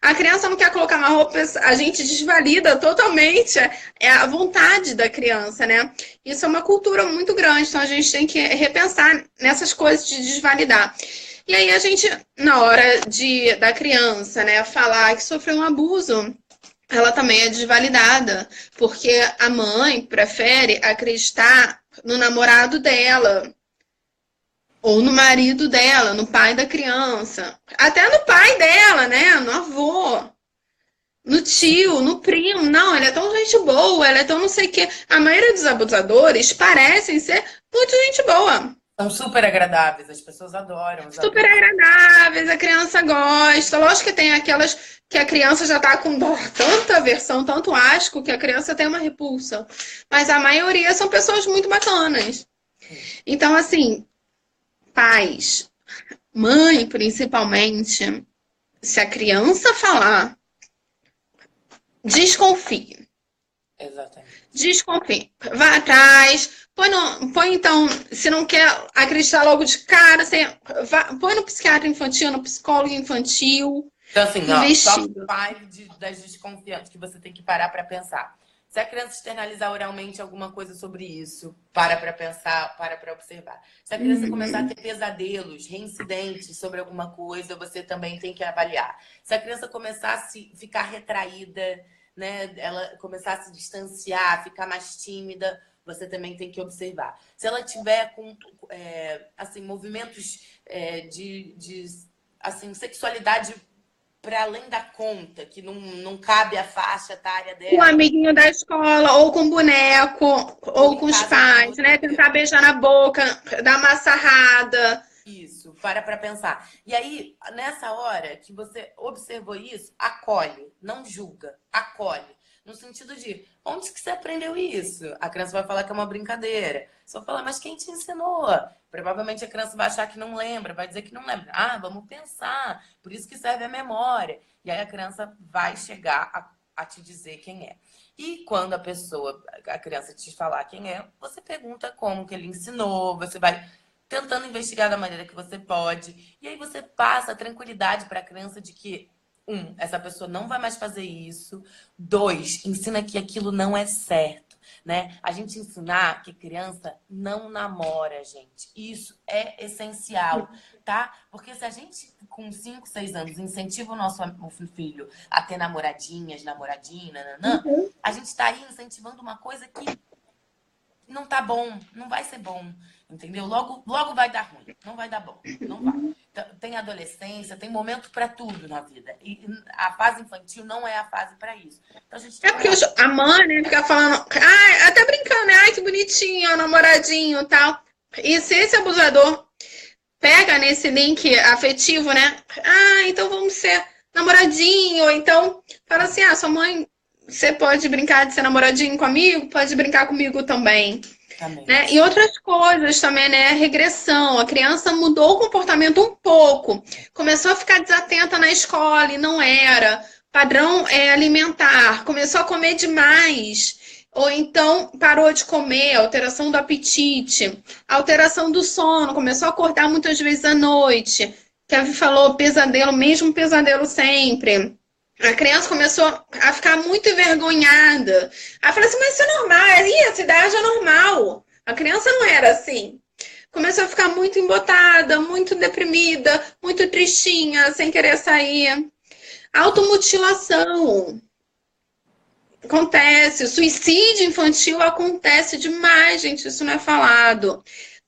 A criança não quer colocar uma roupa, a gente desvalida totalmente a vontade da criança, né? Isso é uma cultura muito grande, então a gente tem que repensar nessas coisas de desvalidar. E aí a gente, na hora da criança, né, falar que sofreu um abuso, ela também é desvalidada, porque a mãe prefere acreditar no namorado dela, ou no marido dela, no pai da criança, até no pai dela, né? No avô, no tio, no primo. Não, ele é tão gente boa, ela é tão não sei o quê. A maioria dos abusadores parecem ser muito gente boa. São super agradáveis, as pessoas adoram os Super adultos. agradáveis, a criança gosta. Lógico que tem aquelas que a criança já tá com tanta aversão, tanto asco, que a criança tem uma repulsa. Mas a maioria são pessoas muito bacanas. Então, assim, pais, mãe principalmente, se a criança falar, desconfie. Exatamente. Desconfie. Vá atrás. Põe então, se não quer acreditar logo de cara, põe no psiquiatra infantil, no psicólogo infantil. Então, assim, ó, top Investiga. 5 das desconfianças que você tem que parar para pensar. Se a criança externalizar oralmente alguma coisa sobre isso, para pensar, para observar. Se a criança começar a ter pesadelos, reincidentes sobre alguma coisa, você também tem que avaliar. Se a criança começar a ficar retraída, né, ela começar a se distanciar, ficar mais tímida, você também tem que observar. Se ela tiver com assim, movimentos de assim, sexualidade para além da conta, que não cabe a faixa etária Com um dela, amiguinho da escola, ou com boneco, ou ou em com os casa com pais, né? você. Tentar beijar na boca, dar uma sarrada. Isso, para pensar. E aí, nessa hora que você observou isso, acolhe, não julga, acolhe. No sentido de, onde que você aprendeu isso? A criança vai falar que é uma brincadeira. Você vai falar, mas quem te ensinou? Provavelmente a criança vai achar que não lembra, vai dizer que não lembra. Ah, vamos pensar. Por isso que serve a memória. E aí a criança vai chegar a te dizer quem é. E quando a criança te falar quem é, você pergunta como que ele ensinou, você vai tentando investigar da maneira que você pode. E aí você passa a tranquilidade para a criança de que, essa pessoa não vai mais fazer isso. Dois, ensina que aquilo não é certo, né? A gente ensinar que criança não namora, gente. Isso é essencial, tá? Porque se a gente, com 5, 6 anos, incentiva o filho a ter namoradinhas, namoradinho, nananã, a gente está aí incentivando uma coisa que não tá bom, não vai ser bom, entendeu? Logo vai dar ruim, não vai dar bom, não vai. Então, tem adolescência, tem momento para tudo na vida. E a fase infantil não é a fase para isso. Então a gente É porque a mãe, né, fica falando, ai, até brincando, né? Ai, que bonitinho, namoradinho e tal. E se esse abusador pega nesse link afetivo, né? Ah, então vamos ser namoradinho. Ou então fala assim, ah, sua mãe, você pode brincar de ser namoradinho comigo? Pode brincar comigo também. Né? E exatamente, outras coisas também, né? Regressão. A criança mudou o comportamento um pouco. Começou a ficar desatenta na escola e não era. Padrão alimentar. Começou a comer demais. Ou então parou de comer, alteração do apetite, alteração do sono, começou a acordar muitas vezes à noite. Kevin falou pesadelo, mesmo pesadelo sempre. A criança começou a ficar muito envergonhada. Aí eu falei assim, mas isso é normal, essa idade é normal. A criança não era assim. Começou a ficar muito embotada, muito deprimida, muito tristinha, sem querer sair. Automutilação. Acontece. Suicídio infantil acontece demais, gente. Isso não é falado.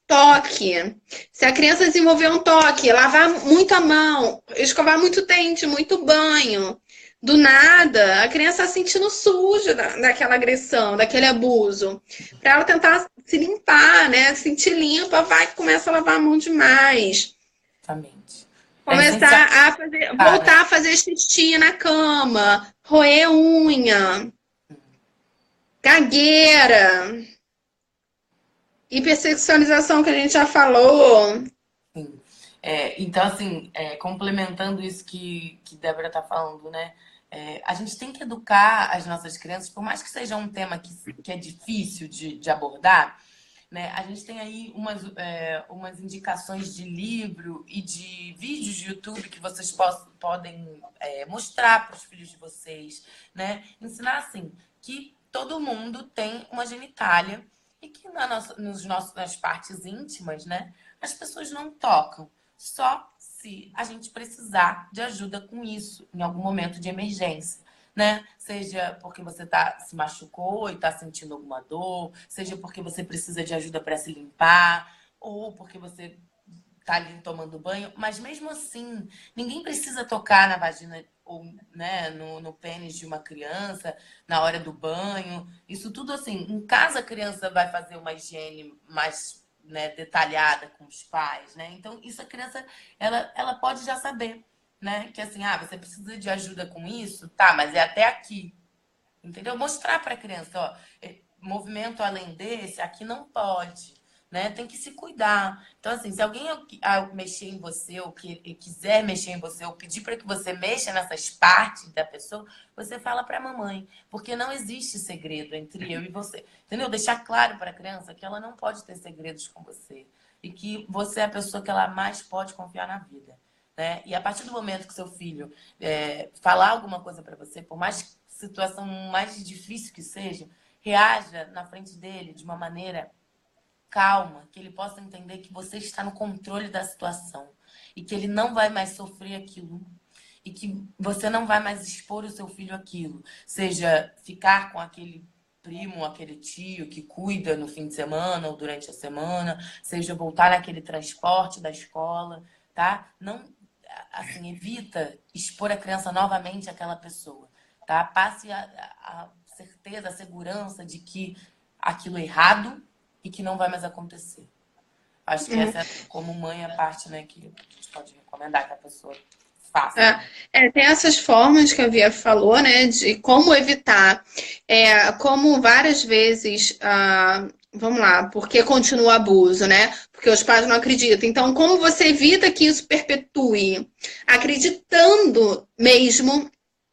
Toque. Se a criança desenvolver um toque, lavar muito a mão, escovar muito dente, muito banho. Do nada, a criança está sentindo suja daquela agressão, daquele abuso. Para ela tentar se limpar, né? Se sentir limpa, vai que começa a lavar a mão demais. exatamente. É essencial, Começar a fazer, cara. voltar a fazer xixi na cama, roer unha, gagueira, hipersexualização que a gente já falou. Sim. Então, assim, complementando isso que Débora está falando, né? A gente tem que educar as nossas crianças, por mais que seja um tema que é difícil de abordar, né? A gente tem aí umas indicações de livro e de vídeos de YouTube que vocês podem mostrar para os filhos de vocês, né? Ensinar assim que todo mundo tem uma genitália e que nas partes íntimas, né? As pessoas não tocam, só se a gente precisar de ajuda com isso em algum momento de emergência. Né? Seja porque você se machucou e está sentindo alguma dor, seja porque você precisa de ajuda para se limpar, ou porque você está ali tomando banho. Mas mesmo assim, ninguém precisa tocar na vagina ou, né, no pênis de uma criança na hora do banho. Isso tudo assim, em casa a criança vai fazer uma higiene mais, né, detalhada com os pais, né? Então, isso a criança ela pode já saber. Né? Que assim, você precisa de ajuda com isso? Tá, mas é até aqui. Entendeu? Mostrar para a criança, ó, movimento além desse, aqui não pode. Né? Tem que se cuidar. Então, assim, se alguém mexer em você, ou quiser mexer em você, ou pedir para que você mexa nessas partes da pessoa, você fala para a mamãe. Porque não existe segredo entre eu e você. Entendeu? Deixar claro para a criança que ela não pode ter segredos com você. E que você é a pessoa que ela mais pode confiar na vida. Né? E a partir do momento que seu filho falar alguma coisa para você, por mais situação mais difícil que seja, reaja na frente dele de uma maneira calma, que ele possa entender que você está no controle da situação e que ele não vai mais sofrer aquilo e que você não vai mais expor o seu filho àquilo, seja ficar com aquele primo, aquele tio que cuida no fim de semana ou durante a semana, seja voltar naquele transporte da escola, tá? Não, assim, evita expor a criança novamente àquela pessoa, tá? Passe a certeza, a segurança de que aquilo é errado e que não vai mais acontecer. Acho que essa é, como mãe, a parte, né, que a gente pode recomendar que a pessoa faça. Tem essas formas que a Via falou, né, de como evitar, como várias vezes, vamos lá, porque continua o abuso, né? Porque os pais não acreditam. Então, como você evita que isso perpetue? Acreditando mesmo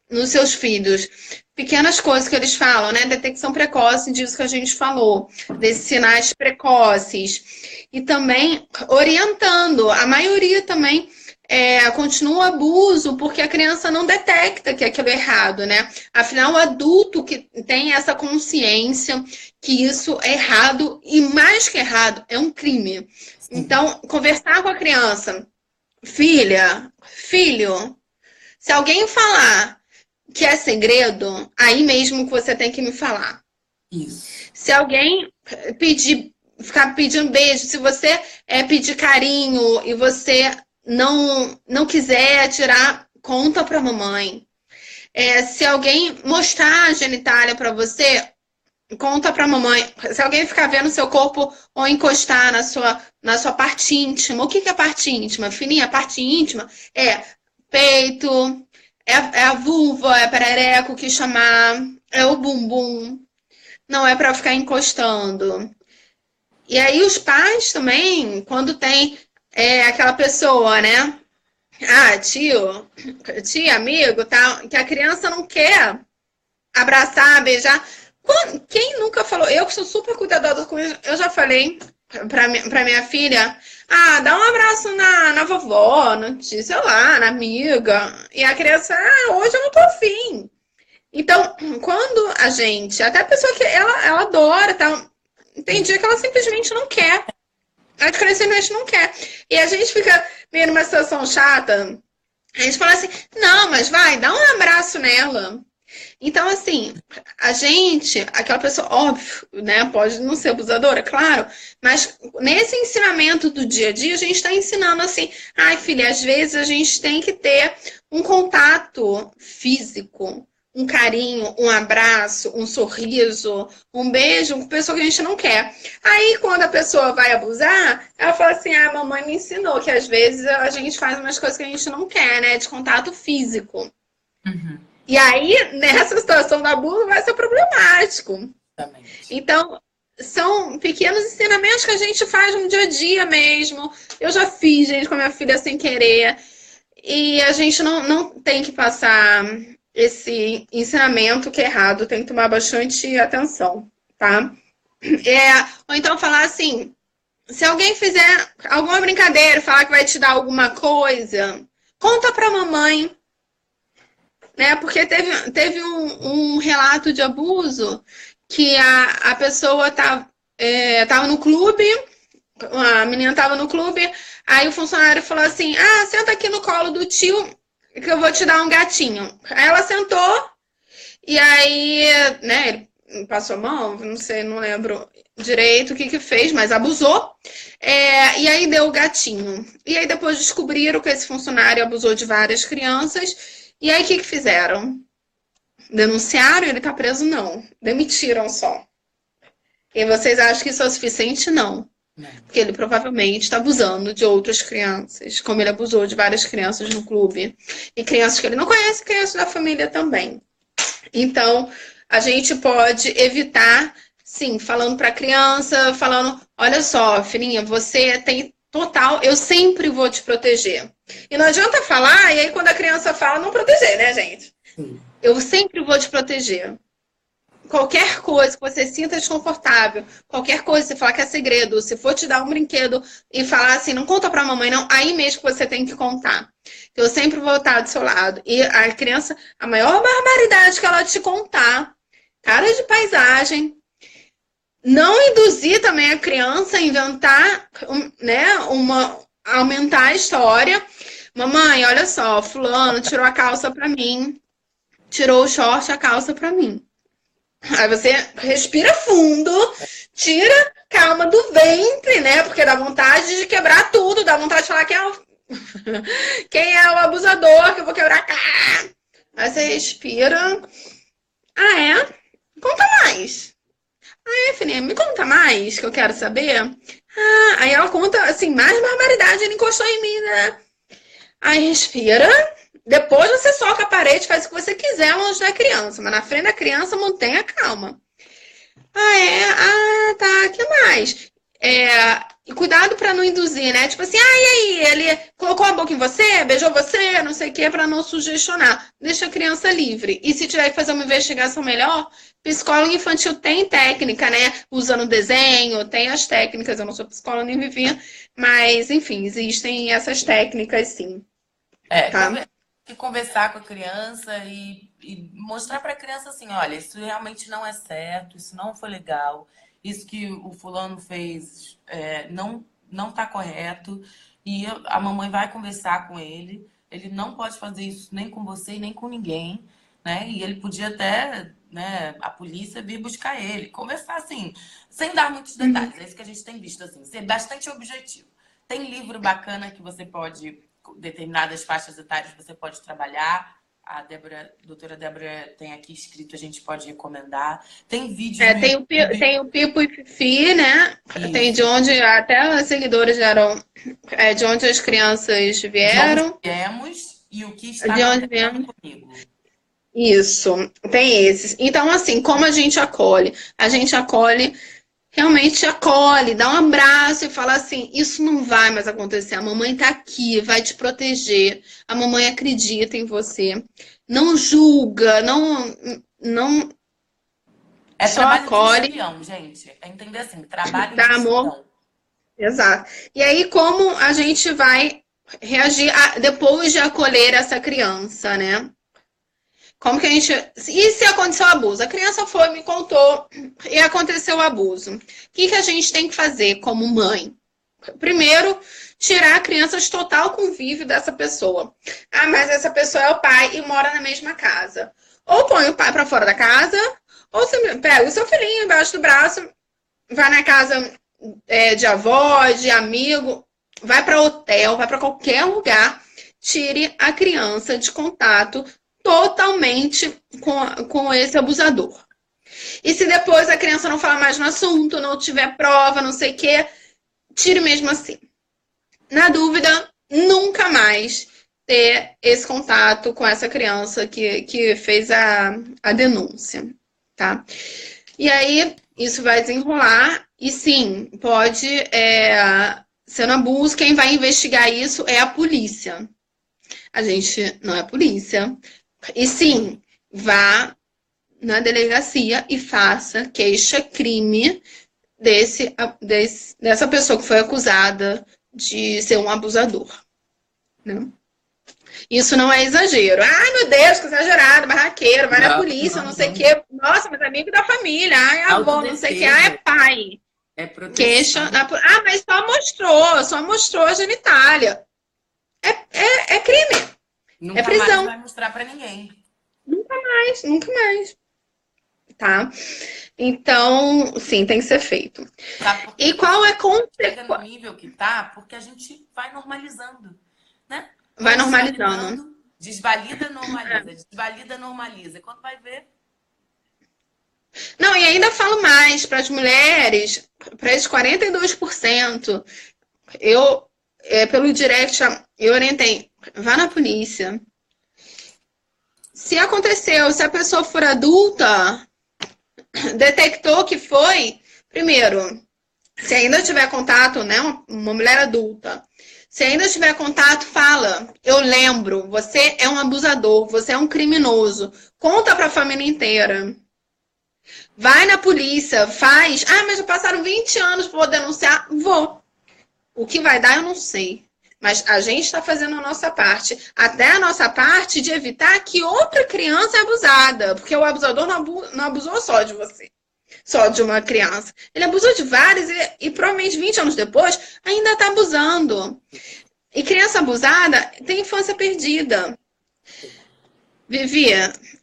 nos seus filhos. Pequenas coisas que eles falam, né? Detecção precoce disso que a gente falou, desses sinais precoces. E também orientando. A maioria também continua o abuso porque a criança não detecta que aquilo é errado, né? Afinal, o adulto que tem essa consciência que isso é errado e mais que errado, é um crime. Então, conversar com a criança, filha, filho, se alguém falar que é segredo, aí mesmo que você tem que me falar. Isso. Se alguém ficar pedindo beijo, se você pedir carinho e você não quiser tirar, conta pra mamãe. Se alguém mostrar a genitália pra você, conta pra mamãe. Se alguém ficar vendo seu corpo ou encostar na sua parte íntima, o que é parte íntima? Fininha, a parte íntima é peito, é a vulva, é perereco que chamar, é o bumbum. Não é pra ficar encostando. E aí os pais também, quando tem aquela pessoa, né? Tio, tia, amigo, tá, que a criança não quer abraçar, beijar. Quem nunca falou? Eu que sou super cuidadosa com isso, eu já falei pra minha filha, dá um abraço na vovó, sei lá, na amiga. E a criança, hoje eu não tô afim. Então, quando a gente, até a pessoa que ela adora, tá, tem dia que ela simplesmente não quer. A criança simplesmente não quer. E a gente fica meio numa situação chata. A gente fala assim, não, mas vai, dá um abraço nela. Então, assim, a gente, aquela pessoa, óbvio, né, pode não ser abusadora, claro, mas nesse ensinamento do dia a dia, a gente está ensinando assim, filha, às vezes a gente tem que ter um contato físico, um carinho, um abraço, um sorriso, um beijo com pessoa que a gente não quer. Aí, quando a pessoa vai abusar, ela fala assim, a mamãe me ensinou que às vezes a gente faz umas coisas que a gente não quer, né, de contato físico. Uhum. E aí, nessa situação do abuso, vai ser problemático. Exatamente. Então, são pequenos ensinamentos que a gente faz no dia a dia mesmo. Eu já fiz, gente, com a minha filha sem querer. E a gente não tem que passar esse ensinamento que é errado. Tem que tomar bastante atenção, tá? Ou então falar assim, se alguém fizer alguma brincadeira, falar que vai te dar alguma coisa, conta pra mamãe. Né? Porque teve um relato de abuso que a pessoa tava no clube, a menina estava no clube, aí o funcionário falou assim, senta aqui no colo do tio que eu vou te dar um gatinho. Aí ela sentou e aí, né, ele passou a mão, não sei, não lembro direito o que fez, mas abusou. E aí deu o gatinho. E aí depois descobriram que esse funcionário abusou de várias crianças. E aí, o que fizeram? Denunciaram? Ele tá preso? Não. Demitiram só. E vocês acham que isso é o suficiente? Não. Porque ele provavelmente está abusando de outras crianças, como ele abusou de várias crianças no clube. E crianças que ele não conhece, crianças da família também. Então, a gente pode evitar, sim, falando para a criança, falando, olha só, filhinha, você tem total, eu sempre vou te proteger. E não adianta falar, e aí quando a criança fala, não proteger, né, gente? Sim. Eu sempre vou te proteger. Qualquer coisa que você sinta desconfortável, qualquer coisa, se falar que é segredo, se for te dar um brinquedo e falar assim, não conta pra mamãe, não, aí mesmo que você tem que contar. Eu sempre vou estar do seu lado. E a criança, a maior barbaridade que ela te contar, cara de paisagem, não induzir também a criança a inventar, né, aumentar a história. Mamãe, olha só, fulano tirou a calça pra mim, tirou o short, a calça pra mim. Aí você respira fundo, tira calma do ventre, né? Porque dá vontade de quebrar tudo, dá vontade de falar quem é o abusador, que eu vou quebrar a cara. Aí você respira. Ah, é? Conta mais. É, Felipe, me conta mais, que eu quero saber. Ah, aí ela conta, assim, mais barbaridade, ele encostou em mim, né? Aí respira. Depois você soca a parede, faz o que você quiser longe da criança. Mas na frente da criança, mantenha calma. Ah, é? Ah, tá. O que mais? E cuidado pra não induzir, né? Tipo assim, e aí? Ele colocou a boca em você, beijou você, não sei o que, pra não sugestionar. Deixa a criança livre. E se tiver que fazer uma investigação melhor, psicólogo infantil tem técnica, né? Usando desenho, tem as técnicas. Eu não sou psicóloga nem vivia, mas enfim, existem essas técnicas, sim. Tá? Conversar com a criança e mostrar para a criança assim, olha, isso realmente não é certo, isso não foi legal, isso que o fulano fez não está correto, e a mamãe vai conversar com ele, ele não pode fazer isso nem com você e nem com ninguém, né? E ele podia até, né, a polícia vir buscar ele, conversar assim, sem dar muitos detalhes, é isso que a gente tem visto, assim, ser bastante objetivo. Tem livro bacana que você pode, determinadas faixas etárias você pode trabalhar. A doutora Débora tem aqui escrito, a gente pode recomendar. Tem vídeo no YouTube. Tem o Pipo e Fifi, né? Isso. Tem de onde até os seguidores eram. De onde as crianças vieram. De onde viemos e o que está de onde viemos comigo. Isso, tem esses. Então, assim, como a gente acolhe? A gente acolhe, realmente acolhe, dá um abraço e fala assim, isso não vai mais acontecer, a mamãe tá aqui, vai te proteger, a mamãe acredita em você, não julga, não só acolhe. De espião, gente, é entender assim, trabalho de amor. Exato. E aí, como a gente vai reagir depois de acolher essa criança, né? Como que a gente... E se aconteceu o abuso? A criança foi, me contou e aconteceu o abuso. O que a gente tem que fazer como mãe? Primeiro, tirar a criança de total convívio dessa pessoa. Ah, mas essa pessoa é o pai e mora na mesma casa. Ou põe o pai para fora da casa, ou você pega o seu filhinho embaixo do braço, vai na casa de avó, de amigo, vai para hotel, vai para qualquer lugar, tire a criança de contato totalmente com esse abusador. E se depois a criança não falar mais no assunto, não tiver prova, não sei o quê, tire mesmo assim. Na dúvida, nunca mais ter esse contato com essa criança que fez a denúncia, tá? E aí, isso vai desenrolar e sim, pode ser um abuso, quem vai investigar isso é a polícia. A gente não é polícia. E sim, vá na delegacia e faça queixa-crime dessa pessoa que foi acusada de ser um abusador. Né? Isso não é exagero. Ai, meu Deus, que exagerado, barraqueiro, vai na polícia, não sei o quê. Nossa, mas amigo da família. Ai, avô, não sei o quê. Ai, é pai. Queixa. Mas só mostrou a genitália. É crime. Nunca prisão. Mais vai mostrar pra ninguém. Nunca mais. Tá? Então, sim, tem que ser feito. E qual é a consequência? Chega no nível que tá, porque a gente vai normalizando, né? Vai normalizando. Desvalida, normaliza. Desvalida, normaliza. Quando vai ver... Não, e ainda falo mais para as mulheres, para esses 42%. Pelo direct, eu orientei, vá na polícia. Se aconteceu, se a pessoa for adulta, detectou que foi, primeiro, se ainda tiver contato, né, uma mulher adulta, se ainda tiver contato, fala, eu lembro, você é um abusador, você é um criminoso, conta para a família inteira. Vai na polícia, faz, mas já passaram 20 anos para denunciar, vou. O que vai dar, eu não sei. Mas a gente está fazendo a nossa parte. Até a nossa parte de evitar que outra criança é abusada. Porque o abusador não abusou só de você. Só de uma criança. Ele abusou de várias e provavelmente 20 anos depois ainda está abusando. E criança abusada tem infância perdida. Vivi,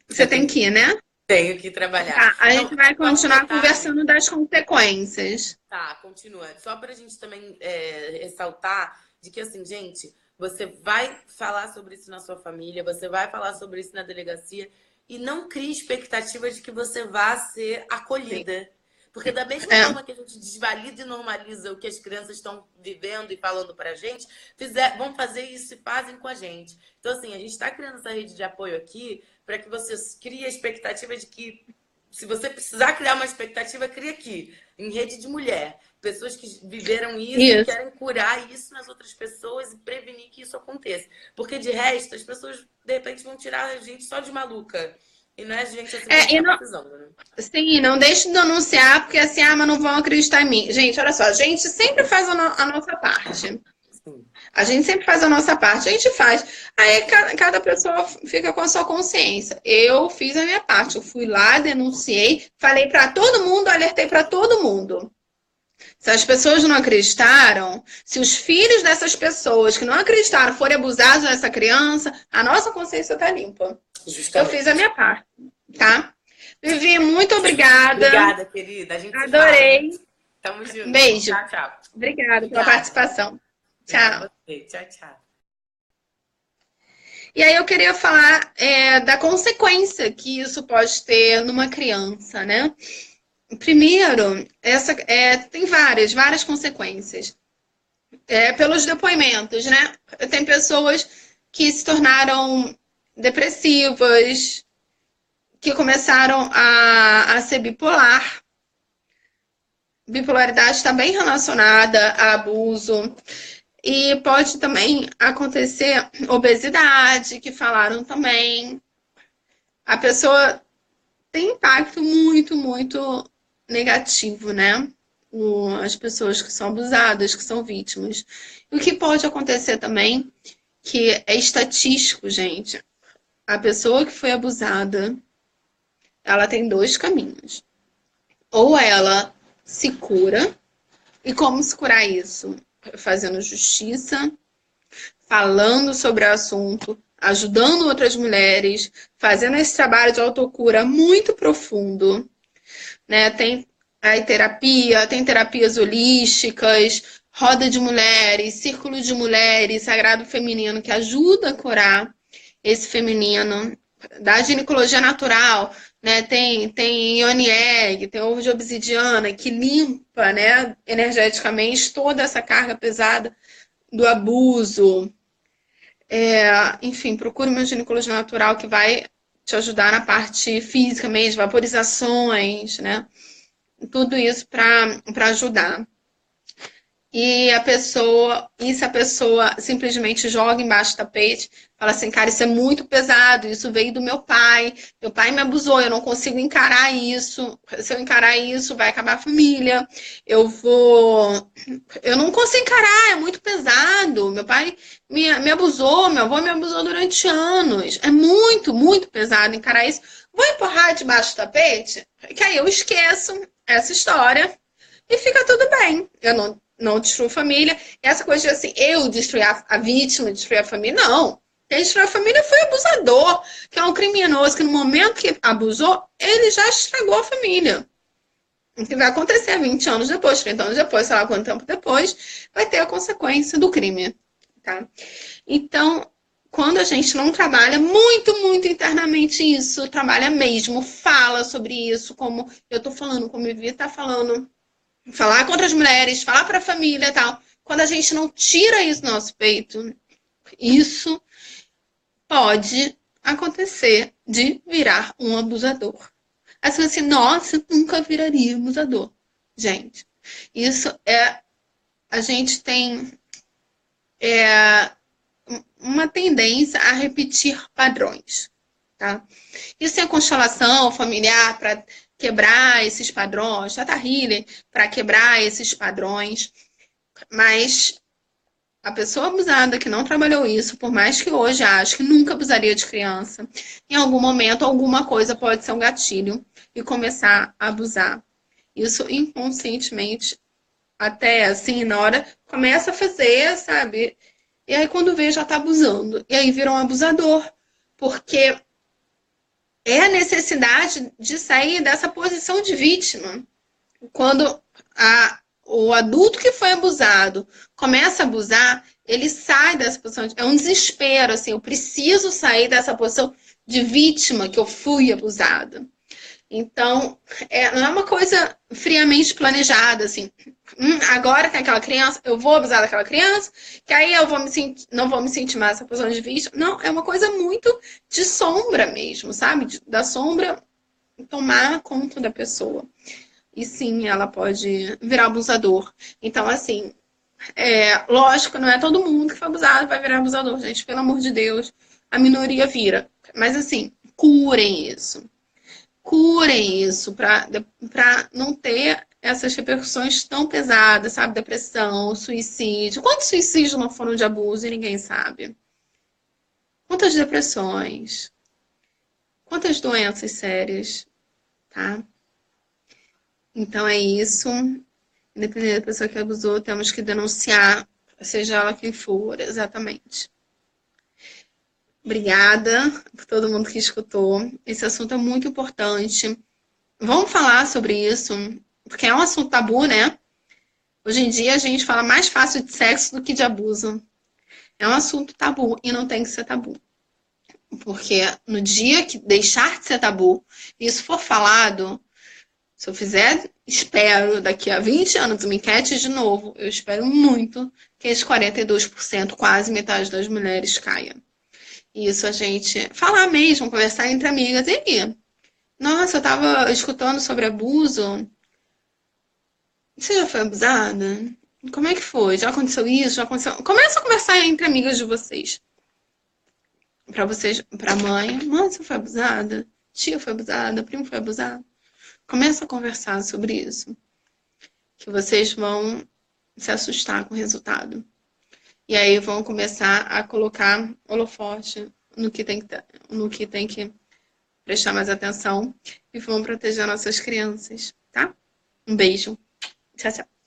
você tem que ir, né? Tenho que trabalhar. Tá, a Não, gente vai só um continuar detalhe. conversando das consequências. Tá, continua. Só para a gente também ressaltar de que, assim, gente, você vai falar sobre isso na sua família, você vai falar sobre isso na delegacia e não crie expectativa de que você vá ser acolhida. Porque da mesma forma que a gente desvalida e normaliza o que as crianças estão vivendo e falando pra gente, vão fazer isso e fazem com a gente. Então, assim, a gente está criando essa rede de apoio aqui para que você crie a expectativa de que, se você precisar criar uma expectativa, cria aqui, em rede de mulher. Pessoas que viveram isso e querem curar isso nas outras pessoas e prevenir que isso aconteça. Porque, de resto, as pessoas, de repente, vão tirar a gente só de maluca. E não é gente assim que está precisando, né? Sim, não deixe de denunciar, porque assim, mas não vão acreditar em mim. Gente, olha só, a gente sempre faz a nossa parte. Sim. A gente sempre faz a nossa parte, a gente faz. Aí cada pessoa fica com a sua consciência. Eu fiz a minha parte, eu fui lá, denunciei, falei para todo mundo, alertei para todo mundo. Se as pessoas não acreditaram, se os filhos dessas pessoas que não acreditaram forem abusados dessa criança, a nossa consciência está limpa. Justamente. Eu fiz a minha parte, tá? Vivi, muito obrigada. Obrigada, querida. A gente adorei. Tamo junto. Beijo. Tchau, tchau. Obrigada pela participação. Tchau. Tchau, tchau. E aí eu queria falar da consequência que isso pode ter numa criança, né? Primeiro, tem várias consequências. Pelos depoimentos, né? Tem pessoas que se tornaram depressivas, que começaram a ser bipolar. Bipolaridade está bem relacionada a abuso. E pode também acontecer obesidade, que falaram também. A pessoa tem impacto muito, muito negativo, né? As pessoas que são abusadas, que são vítimas. E o que pode acontecer também, que é estatístico, gente. A pessoa que foi abusada, ela tem 2 caminhos. Ou ela se cura, e como se curar isso? Fazendo justiça, falando sobre o assunto, ajudando outras mulheres, fazendo esse trabalho de autocura muito profundo, né? Tem aí terapia, tem terapias holísticas, roda de mulheres, círculo de mulheres, sagrado feminino, que ajuda a curar esse feminino, da ginecologia natural, né? Tem Ione Egg, tem ovo de obsidiana, que limpa, né, energeticamente toda essa carga pesada do abuso. Enfim, procure uma ginecologia natural que vai te ajudar na parte física mesmo, vaporizações, né? Tudo isso para ajudar. E se a pessoa simplesmente joga embaixo do tapete, fala assim, cara, isso é muito pesado, isso veio do meu pai me abusou, eu não consigo encarar isso, se eu encarar isso, vai acabar a família, eu não consigo encarar, é muito pesado, meu pai me abusou, meu avô me abusou durante anos, é muito, muito pesado encarar isso, vou empurrar debaixo do tapete, que aí eu esqueço essa história e fica tudo bem, eu não destruo a família. Essa coisa de assim, eu destruir a vítima, destruir a família, não. Quem destruiu a família foi o abusador, que é um criminoso que no momento que abusou, ele já estragou a família. O que vai acontecer 20 anos depois, 30 anos depois, sei lá quanto tempo depois, vai ter a consequência do crime. Tá? Então, quando a gente não trabalha muito, muito internamente isso, trabalha mesmo, fala sobre isso, como eu tô falando, como a Vivi tá falando, falar contra as mulheres, falar para a família e tal. Quando a gente não tira isso do nosso peito, isso pode acontecer de virar um abusador. Aí você assim, nossa, eu nunca viraria abusador. Gente, isso a gente tem uma tendência a repetir padrões, tá? Isso é constelação familiar para quebrar esses padrões, Tata Healing para quebrar esses padrões, mas a pessoa abusada que não trabalhou isso, por mais que hoje ache que nunca abusaria de criança, em algum momento alguma coisa pode ser um gatilho e começar a abusar. Isso inconscientemente, até assim, na hora, começa a fazer, sabe? E aí quando vê já tá abusando. E aí vira um abusador, porque é a necessidade de sair dessa posição de vítima. Quando o adulto que foi abusado começa a abusar, ele sai dessa posição. É um desespero, assim, eu preciso sair dessa posição de vítima que eu fui abusada. Então, não é uma coisa friamente planejada, assim. Agora tem aquela criança, eu vou abusar daquela criança, que aí eu não vou me sentir mais essa posição de vítima. Não, é uma coisa muito de sombra mesmo, sabe? Da sombra tomar conta da pessoa. E sim, ela pode virar abusador. Então, assim, lógico, não é todo mundo que foi abusado vai virar abusador, gente. Pelo amor de Deus, a minoria vira. Mas, assim, curem isso. Curem isso para não ter essas repercussões tão pesadas, sabe? Depressão, suicídio. Quantos suicídios não foram de abuso e ninguém sabe? Quantas depressões? Quantas doenças sérias, tá? Então é isso. Independente da pessoa que abusou, temos que denunciar, seja ela quem for, exatamente. Obrigada por todo mundo que escutou. Esse assunto é muito importante. Vamos falar sobre isso, porque é um assunto tabu, né? Hoje em dia a gente fala mais fácil de sexo do que de abuso. É um assunto tabu e não tem que ser tabu. Porque no dia que deixar de ser tabu e isso for falado, se eu fizer, espero daqui a 20 anos uma enquete de novo, eu espero muito que esses 42%, quase metade das mulheres caia. Isso a gente falar mesmo, conversar entre amigas. E aí? Nossa, eu tava escutando sobre abuso. Você já foi abusada? Como é que foi? Já aconteceu isso? Já aconteceu? Começa a conversar entre amigas de vocês. Pra vocês, pra mãe. Mãe, você foi abusada? Tia foi abusada? Primo foi abusado? Começa a conversar sobre isso. Que vocês vão se assustar com o resultado. E aí vão começar a colocar holofote no que tem que prestar mais atenção e vão proteger nossas crianças, tá? Um beijo. Tchau, tchau.